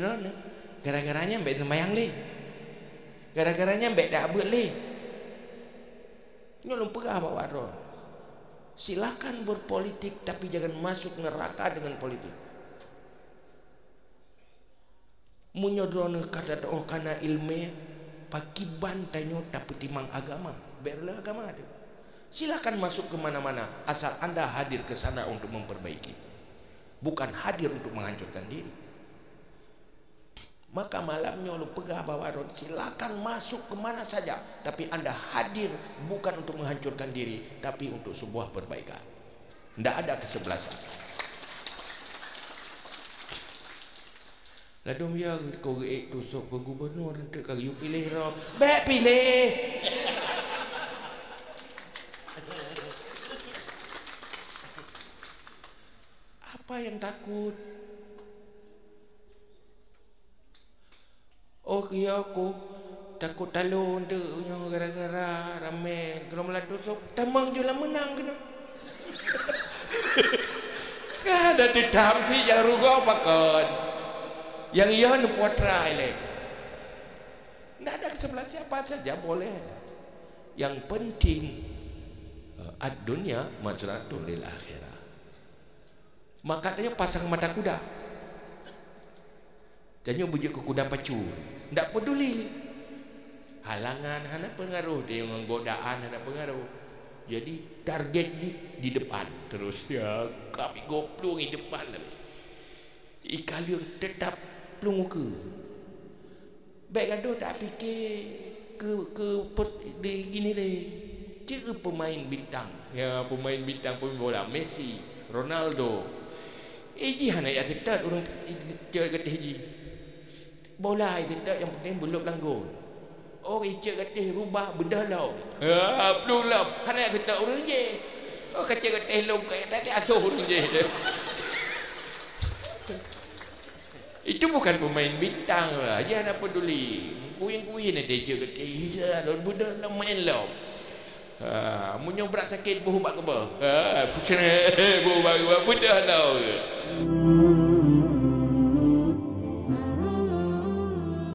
rono. Gara-garanya mbek sembayang le. Gara-garanya mbek dak abut le. Nyolong pegah bawa ro. Silakan berpolitik tapi jangan masuk neraka dengan politik. Munyodrono kada oh kana ilmu paki bantainya tapi timang agama. Berlah agama ada. Silakan masuk ke mana-mana asal Anda hadir ke sana untuk memperbaiki. Bukan hadir untuk menghancurkan diri. Maka malamnya lu pegah bawa rod, silakan masuk kemana saja, tapi Anda hadir bukan untuk menghancurkan diri, tapi untuk sebuah perbaikan. Tidak ada kesebelasan. Ladom ya kau tusuk ke gubernur nanti kalau you pilih rob, baik pilih. Apa yang takut? Oh iya aku takut talon tu gara-gara ramai kalau meladu sok tamang je lah menang kena. Kada titam si yang rugo pakon. Yang iya nu potrai le. Tidak ada kesebelah siapa saja boleh. Yang penting ad-dunya mazratun lil akhirah. Maka katanya pasang mata kuda. Jangan bujuk ke kuda pacu. Tak peduli halangan, ada pengaruh dia yang godaan, ada pengaruh. Jadi target di depan terus ya kami goplung di depan lagi. Ikaliun tetap pelunguke. Baik kado tak fikir ke di gini deh. Cik pemain bintang, ya pemain bintang pemain bola Messi, Ronaldo. Hana ya tetap orang cik kata haji. Bola itu tak yang penting belum langgur. Oh icik kata rubah bedah lau. Belum lau. Hana kata orang je. Oh kata long kayak tadi asuh orang je. Itu bukan pemain bintang lah. Jangan peduli. Kuing-kuing nanti icik kata iya lau bedah lau main lau. Munyong berat sakit buh bak ke bah. Buh bak bedah lau.